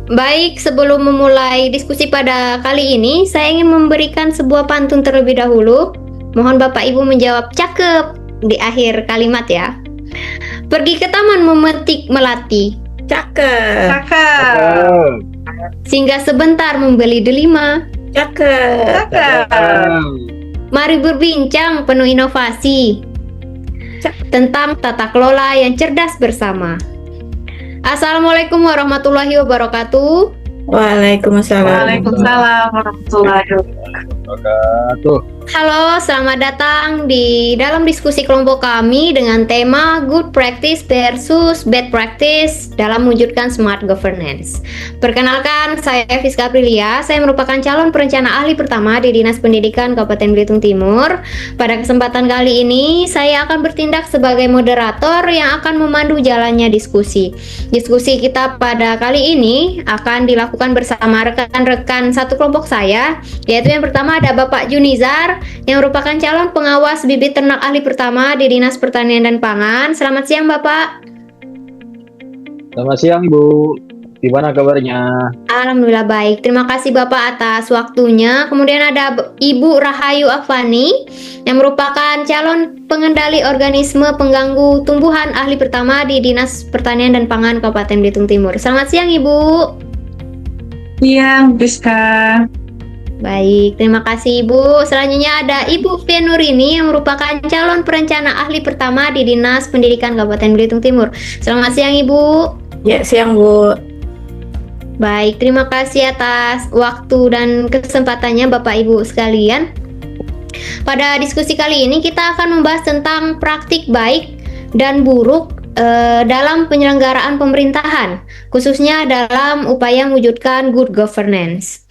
Baik, sebelum memulai diskusi pada kali ini, saya ingin memberikan sebuah pantun terlebih dahulu. Mohon Bapak Ibu menjawab cakep di akhir kalimat ya. Pergi ke taman memetik melati, Cakep. Cakep. singgah sebentar membeli delima. Cakep. Mari berbincang penuh inovasi tentang tata kelola yang cerdas bersama. Assalamualaikum warahmatullahi wabarakatuh. Waalaikumsalam. Waalaikumsalam warahmatullahi wabarakatuh. Halo, selamat datang di dalam diskusi kelompok kami dengan tema Good Practice versus Bad Practice dalam mewujudkan Smart Governance. Perkenalkan, saya Fiska Aprilia. Saya merupakan calon perencana ahli pertama di Dinas Pendidikan Kabupaten Belitung Timur. Pada kesempatan kali ini, saya akan bertindak sebagai moderator yang akan memandu jalannya diskusi. Diskusi kita pada kali ini akan dilakukan bersama rekan-rekan satu kelompok saya, yaitu yang pertama ada Bapak Junizar, yang merupakan calon pengawas bibit ternak ahli pertama di Dinas Pertanian dan Pangan. Selamat siang Bapak. Selamat siang Bu, gimana kabarnya? Alhamdulillah baik, terima kasih Bapak atas waktunya. Kemudian ada Ibu Rahayu Afani, yang merupakan calon pengendali organisme pengganggu tumbuhan ahli pertama di Dinas Pertanian dan Pangan Kabupaten Belitung Timur. Selamat siang Ibu. Siang, Rizka. Baik, terima kasih Ibu. Selanjutnya ada Ibu Fianurini yang merupakan calon perencana ahli pertama di Dinas Pendidikan Kabupaten Belitung Timur. Selamat siang Ibu. Ya, siang Bu. Baik, terima kasih atas waktu dan kesempatannya Bapak Ibu sekalian. Pada diskusi kali ini kita akan membahas tentang praktik baik dan buruk dalam penyelenggaraan pemerintahan, khususnya dalam upaya mewujudkan good governance.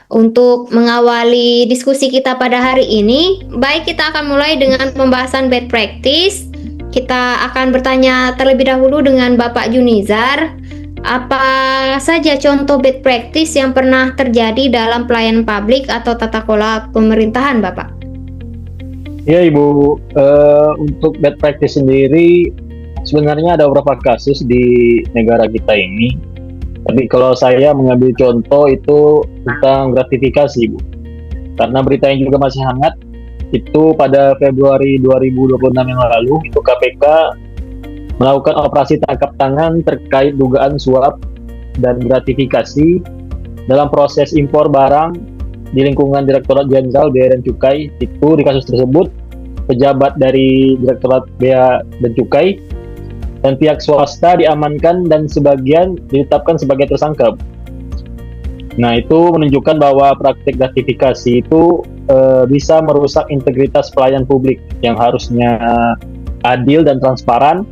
Untuk mengawali diskusi kita pada hari ini, baik kita akan mulai dengan pembahasan bad practice. Kita akan bertanya terlebih dahulu dengan Bapak Junizar. Apa saja contoh bad practice yang pernah terjadi dalam pelayanan publik atau tata kelola pemerintahan, Bapak? Ya Ibu, untuk bad practice sendiri sebenarnya ada beberapa kasus di negara kita ini. Tapi kalau saya mengambil contoh itu tentang gratifikasi Bu. Karena beritanya juga masih hangat, itu pada Februari 2026 yang lalu, itu KPK melakukan operasi tangkap tangan terkait dugaan suap dan gratifikasi dalam proses impor barang di lingkungan Direktorat Jenderal Bea dan Cukai. Itu di kasus tersebut, pejabat dari Direktorat Bea dan Cukai dan pihak swasta diamankan dan sebagian ditetapkan sebagai tersangka. Nah, itu menunjukkan bahwa praktik gratifikasi itu bisa merusak integritas pelayan publik yang harusnya adil dan transparan.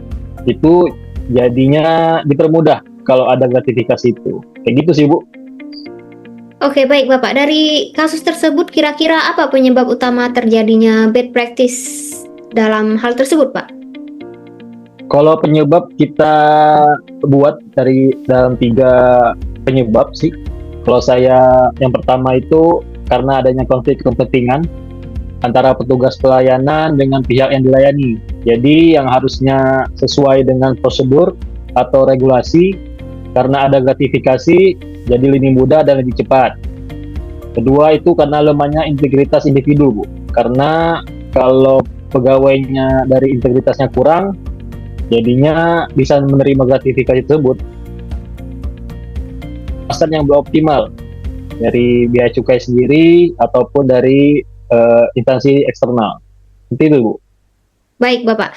Itu jadinya dipermudah kalau ada gratifikasi itu. Kayak gitu sih Bu. Oke, baik Bapak. Dari kasus tersebut kira-kira apa penyebab utama terjadinya bad practice dalam hal tersebut, Pak? Kalau penyebab kita buat dari dalam 3 penyebab sih. Kalau saya yang pertama itu karena adanya konflik kepentingan antara petugas pelayanan dengan pihak yang dilayani. Jadi yang harusnya sesuai dengan prosedur atau regulasi, karena ada gratifikasi jadi lebih mudah dan lebih cepat. Kedua itu karena lemahnya integritas individu Bu. Karena kalau pegawainya dari integritasnya kurang, jadinya bisa menerima gratifikasi tersebut pasar yang belum optimal dari bea cukai sendiri ataupun dari instansi eksternal. Seperti itu Bu. Baik Bapak,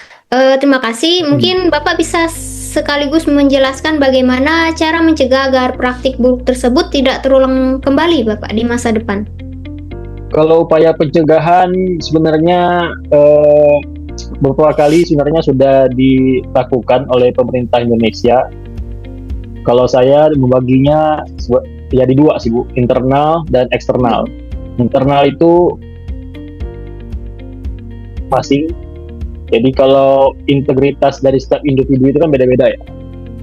terima kasih. Mungkin Bapak bisa sekaligus menjelaskan bagaimana cara mencegah agar praktik buruk tersebut tidak terulang kembali Bapak di masa depan. Kalau upaya pencegahan sebenarnya beberapa kali sebenarnya sudah dilakukan oleh pemerintah Indonesia. Kalau saya membaginya ya di 2 sih Bu, internal dan eksternal. Internal itu masing. Jadi kalau integritas dari setiap individu itu kan beda-beda ya.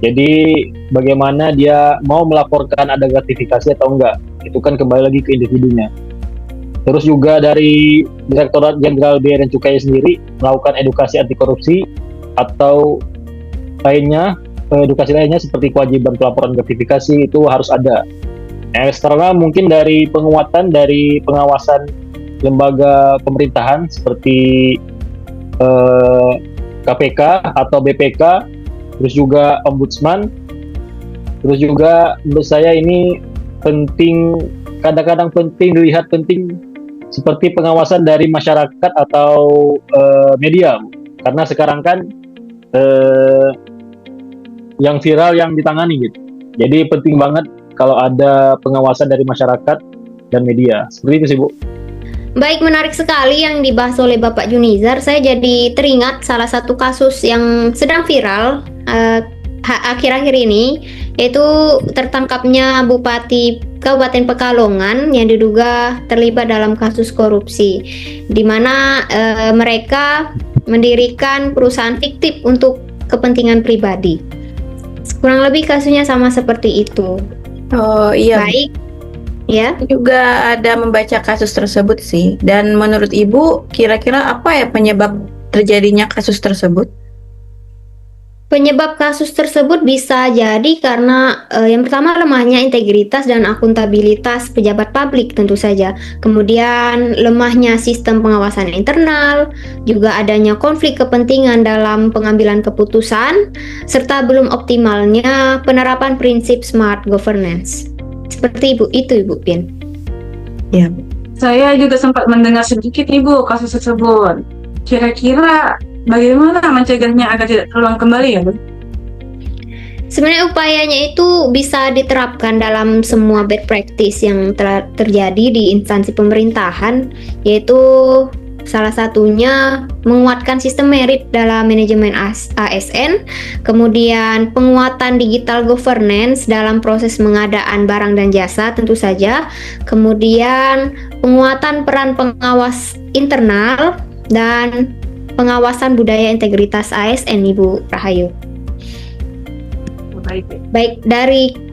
Jadi bagaimana dia mau melaporkan ada gratifikasi atau enggak, itu kan kembali lagi ke individunya. Terus juga dari Direktorat Jenderal Bea dan Cukai sendiri melakukan edukasi anti korupsi atau lainnya edukasi lainnya seperti kewajiban pelaporan gratifikasi itu harus ada. Eksternal mungkin dari penguatan dari pengawasan lembaga pemerintahan seperti KPK atau BPK, terus juga Ombudsman, terus juga menurut saya ini penting, kadang-kadang penting dilihat penting seperti pengawasan dari masyarakat atau media, karena sekarang kan yang viral yang ditangani gitu. Jadi penting banget kalau ada pengawasan dari masyarakat dan media. Seperti itu sih Bu. Baik, menarik sekali yang dibahas oleh Bapak Junizar. Saya jadi teringat salah satu kasus yang sedang viral akhir-akhir ini, yaitu tertangkapnya Bupati Kabupaten Pekalongan yang diduga terlibat dalam kasus korupsi, di mana mereka mendirikan perusahaan fiktif untuk kepentingan pribadi. Kurang lebih kasusnya sama seperti itu. Oh iya. Baik, ya. Juga ada membaca kasus tersebut sih. Dan menurut Ibu, kira-kira apa ya penyebab terjadinya kasus tersebut? Penyebab kasus tersebut bisa jadi karena yang pertama lemahnya integritas dan akuntabilitas pejabat publik tentu saja. Kemudian lemahnya sistem pengawasan internal, juga adanya konflik kepentingan dalam pengambilan keputusan, serta belum optimalnya penerapan prinsip smart governance. Seperti Ibu Pin. Ya. Saya juga sempat mendengar sedikit Ibu kasus tersebut. Kira-kira bagaimana mencegahnya agar tidak terulang kembali ya Bu? Sebenarnya upayanya itu bisa diterapkan dalam semua bad practice yang telah terjadi di instansi pemerintahan, yaitu salah satunya menguatkan sistem merit dalam manajemen ASN, kemudian penguatan digital governance dalam proses pengadaan barang dan jasa tentu saja, kemudian penguatan peran pengawas internal dan pengawasan budaya integritas ASN, Ibu Rahayu. Baik,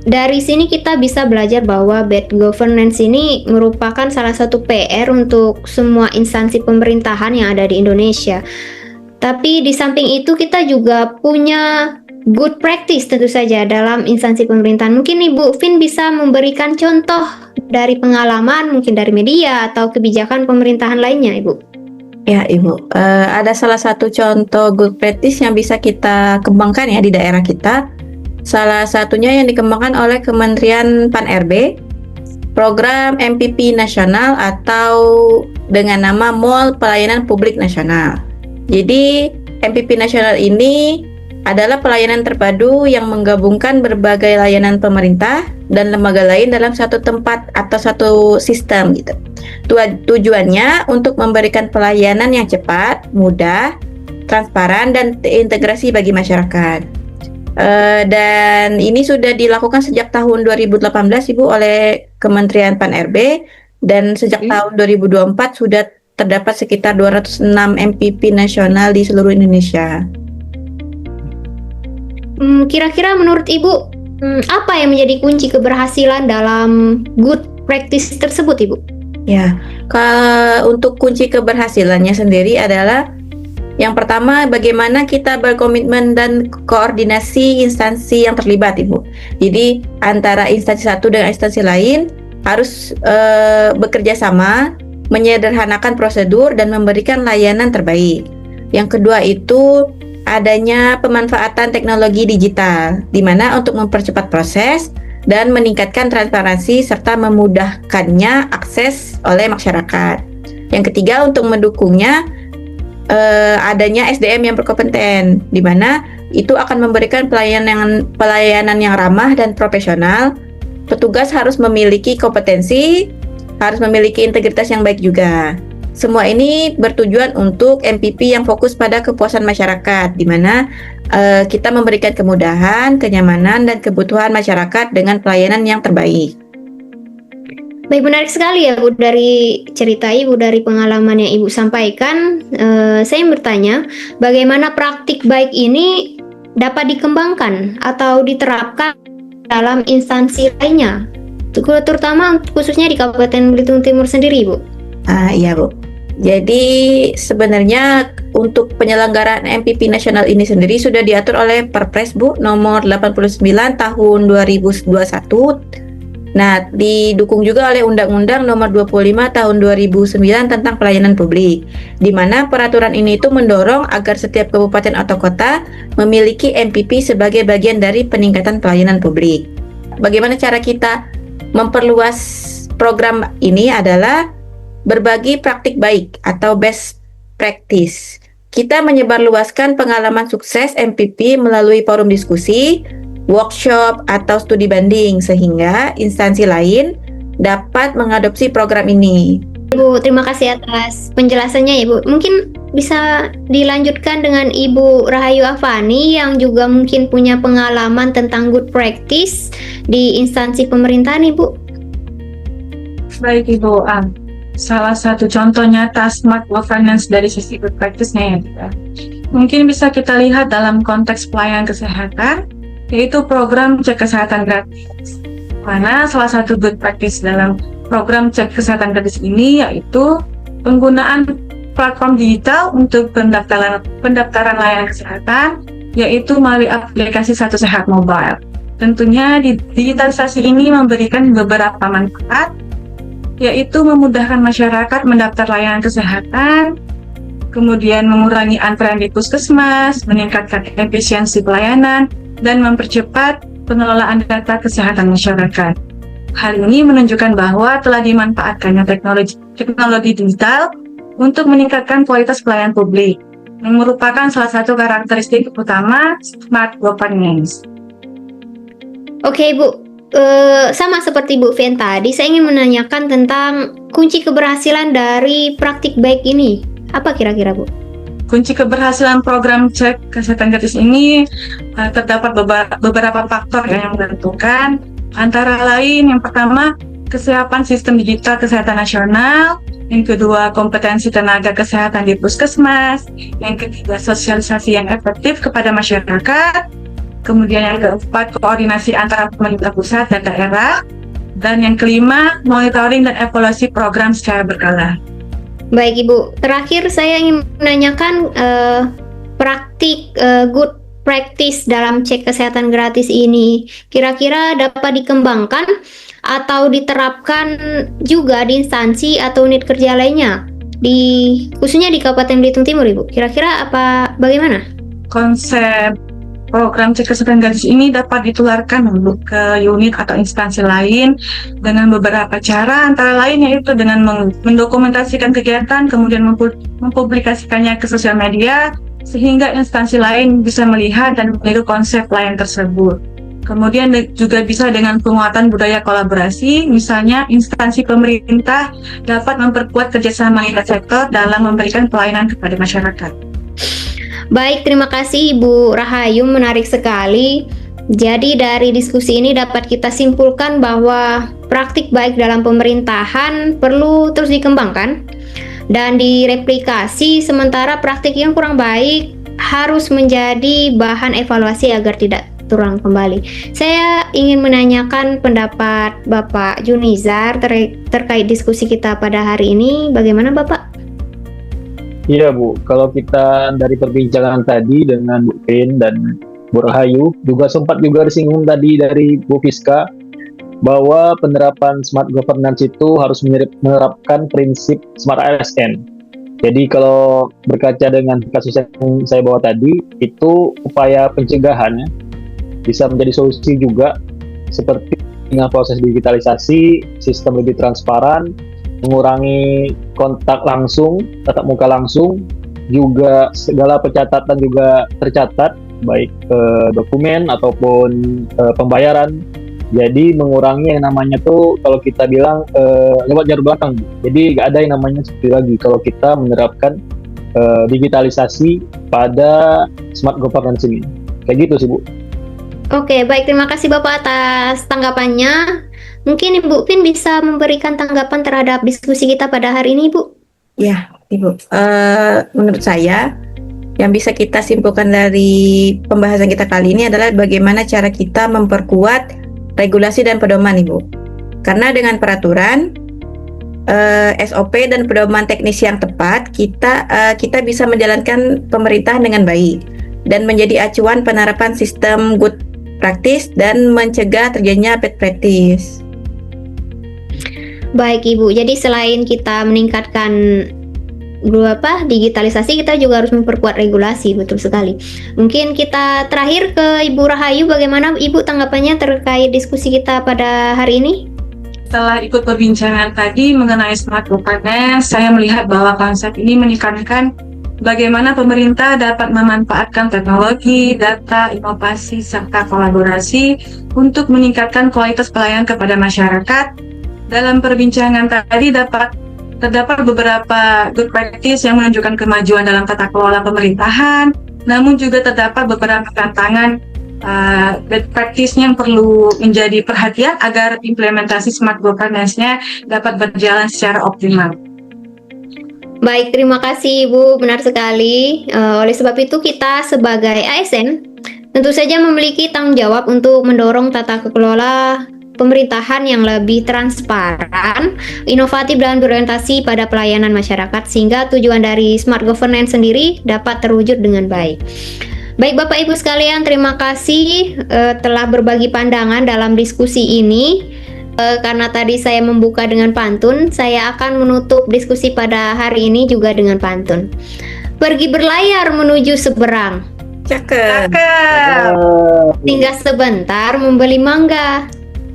dari sini kita bisa belajar bahwa bad governance ini merupakan salah satu PR untuk semua instansi pemerintahan yang ada di Indonesia. Tapi di samping itu kita juga punya good practice tentu saja dalam instansi pemerintahan. Mungkin Ibu Fin bisa memberikan contoh dari pengalaman, mungkin dari media atau kebijakan pemerintahan lainnya, Ibu. Ya Ibu, ada salah satu contoh good practice yang bisa kita kembangkan ya di daerah kita. Salah satunya yang dikembangkan oleh Kementerian Pan-RB, program MPP Nasional atau dengan nama Mall Pelayanan Publik Nasional. Jadi MPP Nasional ini adalah pelayanan terpadu yang menggabungkan berbagai layanan pemerintah dan lembaga lain dalam satu tempat atau satu sistem gitu. Tujuannya untuk memberikan pelayanan yang cepat, mudah, transparan, dan terintegrasi bagi masyarakat. Dan ini sudah dilakukan sejak tahun 2018 Ibu oleh Kementerian Pan-RB, dan sejak tahun 2024 sudah terdapat sekitar 206 MPP nasional di seluruh Indonesia. Kira-kira menurut Ibu, apa yang menjadi kunci keberhasilan dalam good practice tersebut, Ibu? Ya, kalau untuk kunci keberhasilannya sendiri adalah yang pertama, bagaimana kita berkomitmen dan koordinasi instansi yang terlibat, Ibu. Jadi antara instansi satu dengan instansi lain harus bekerja sama, menyederhanakan prosedur dan memberikan layanan terbaik. Yang kedua itu adanya pemanfaatan teknologi digital, di mana untuk mempercepat proses dan meningkatkan transparansi serta memudahkannya akses oleh masyarakat. Yang ketiga, untuk mendukungnya adanya SDM yang berkompeten, di mana itu akan memberikan pelayanan yang ramah dan profesional. Petugas harus memiliki kompetensi, harus memiliki integritas yang baik juga. Semua ini bertujuan untuk MPP yang fokus pada kepuasan masyarakat, di mana kita memberikan kemudahan, kenyamanan, dan kebutuhan masyarakat dengan pelayanan yang terbaik. Baik, menarik sekali ya Bu, dari cerita Ibu, dari pengalaman yang Ibu sampaikan. Saya bertanya, bagaimana praktik baik ini dapat dikembangkan atau diterapkan dalam instansi lainnya, terutama khususnya di Kabupaten Belitung Timur sendiri, Bu? Iya Bu. Jadi sebenarnya untuk penyelenggaraan MPP nasional ini sendiri sudah diatur oleh Perpres Bu nomor 89 tahun 2021. Nah, didukung juga oleh Undang-Undang nomor 25 tahun 2009 tentang pelayanan publik, di mana peraturan ini itu mendorong agar setiap kabupaten atau kota memiliki MPP sebagai bagian dari peningkatan pelayanan publik. Bagaimana cara kita memperluas program ini adalah berbagi praktik baik atau best practice. Kita menyebarluaskan pengalaman sukses MPP melalui forum diskusi, workshop, atau studi banding sehingga instansi lain dapat mengadopsi program ini. Ibu, terima kasih atas penjelasannya ya Bu. Mungkin bisa dilanjutkan dengan Ibu Rahayu Afani yang juga mungkin punya pengalaman tentang good practice di instansi pemerintahan Ibu. Baik Ibu, salah satu contoh nyata smart governance dari sisi good practice-nya ya. Mungkin bisa kita lihat dalam konteks pelayanan kesehatan, yaitu program cek kesehatan gratis. Mana salah satu good practice dalam program cek kesehatan gratis ini yaitu penggunaan platform digital untuk pendaftaran layanan kesehatan, yaitu melalui aplikasi Satu Sehat Mobile. Tentunya digitalisasi ini memberikan beberapa manfaat, yaitu memudahkan masyarakat mendaftar layanan kesehatan, kemudian mengurangi antrean di puskesmas, meningkatkan efisiensi pelayanan, dan mempercepat pengelolaan data kesehatan masyarakat. Hal ini menunjukkan bahwa telah dimanfaatkannya teknologi digital untuk meningkatkan kualitas pelayanan publik, yang merupakan salah satu karakteristik utama smart governance. Oke Bu, sama seperti Bu Fen tadi, saya ingin menanyakan tentang kunci keberhasilan dari praktik baik ini. Apa kira-kira Bu? Kunci keberhasilan program cek kesehatan gratis ini terdapat beberapa faktor yang menentukan, antara lain yang pertama kesiapan sistem digital kesehatan nasional, yang kedua kompetensi tenaga kesehatan di puskesmas, yang ketiga sosialisasi yang efektif kepada masyarakat, kemudian yang keempat koordinasi antara pemerintah pusat dan daerah, dan yang kelima monitoring dan evaluasi program secara berkala. Baik Ibu, terakhir saya ingin menanyakan praktik good practice dalam cek kesehatan gratis ini kira-kira dapat dikembangkan atau diterapkan juga di instansi atau unit kerja lainnya, khususnya di Kabupaten Belitung Timur Ibu. Kira-kira bagaimana? Konsep program cek kesehatan gratis ini dapat ditularkan ke unit atau instansi lain dengan beberapa cara, antara lain yaitu dengan mendokumentasikan kegiatan, kemudian mempublikasikannya ke sosial media, sehingga instansi lain bisa melihat dan meniru konsep lain tersebut. Kemudian juga bisa dengan penguatan budaya kolaborasi, misalnya instansi pemerintah dapat memperkuat kerjasama lintas sektor dalam memberikan pelayanan kepada masyarakat. Baik, terima kasih Ibu Rahayu, menarik sekali. Jadi dari diskusi ini dapat kita simpulkan bahwa praktik baik dalam pemerintahan perlu terus dikembangkan dan direplikasi, sementara praktik yang kurang baik harus menjadi bahan evaluasi agar tidak terulang kembali. Saya ingin menanyakan pendapat Bapak Junizar terkait diskusi kita pada hari ini. Bagaimana Bapak? Iya Bu, kalau kita dari perbincangan tadi dengan Bu Pin dan Bu Rahayu, juga sempat juga disinggung tadi dari Bu Fiska, bahwa penerapan smart governance itu harus menerapkan prinsip smart ASN. Jadi kalau berkaca dengan kasus yang saya bawa tadi, itu upaya pencegahannya bisa menjadi solusi juga, seperti dengan proses digitalisasi, sistem lebih transparan, mengurangi kontak langsung, tatap muka langsung, juga segala pencatatan juga tercatat, baik dokumen ataupun pembayaran. Jadi mengurangi yang namanya tuh kalau kita bilang lewat jalur belakang. Jadi nggak ada yang namanya seperti lagi kalau kita menerapkan digitalisasi pada smart governance ini. Kayak gitu sih Bu. Oke, baik, terima kasih Bapak atas tanggapannya. Mungkin Ibu Pin bisa memberikan tanggapan terhadap diskusi kita pada hari ini, Bu. Ya, Ibu. Menurut saya, yang bisa kita simpulkan dari pembahasan kita kali ini adalah bagaimana cara kita memperkuat regulasi dan pedoman, Ibu. Karena dengan peraturan, SOP dan pedoman teknis yang tepat, kita bisa menjalankan pemerintahan dengan baik dan menjadi acuan penerapan sistem good practice dan mencegah terjadinya bad practice. Baik Ibu, jadi selain kita meningkatkan digitalisasi, kita juga harus memperkuat regulasi, betul sekali. Mungkin kita terakhir ke Ibu Rahayu, bagaimana Ibu tanggapannya terkait diskusi kita pada hari ini? Setelah ikut perbincangan tadi mengenai smart governance, saya melihat bahwa konsep ini menekankan bagaimana pemerintah dapat memanfaatkan teknologi, data, inovasi, serta kolaborasi untuk meningkatkan kualitas pelayanan kepada masyarakat. Dalam perbincangan tadi terdapat beberapa good practice yang menunjukkan kemajuan dalam tata kelola pemerintahan, namun juga terdapat beberapa tantangan bad practice yang perlu menjadi perhatian agar implementasi smart governance-nya dapat berjalan secara optimal. Baik, terima kasih Ibu, benar sekali. Oleh sebab itu kita sebagai ASN tentu saja memiliki tanggung jawab untuk mendorong tata kelola pemerintahan yang lebih transparan, inovatif dan berorientasi pada pelayanan masyarakat sehingga tujuan dari smart governance sendiri dapat terwujud dengan baik. Baik Bapak Ibu sekalian, terima kasih telah berbagi pandangan dalam diskusi ini. Karena tadi saya membuka dengan pantun, saya akan menutup diskusi pada hari ini juga dengan pantun. Pergi berlayar menuju seberang, Cakep. tinggal sebentar membeli mangga.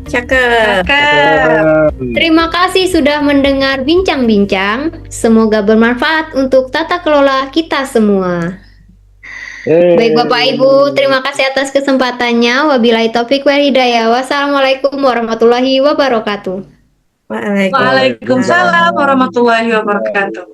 Cakep. Terima kasih sudah mendengar bincang-bincang. Semoga bermanfaat untuk tata kelola kita semua. Baik Bapak Ibu, terima kasih atas kesempatannya. Wabillahi taufik wal hidayah. Wassalamualaikum warahmatullahi wabarakatuh. Waalaikumsalam warahmatullahi wabarakatuh.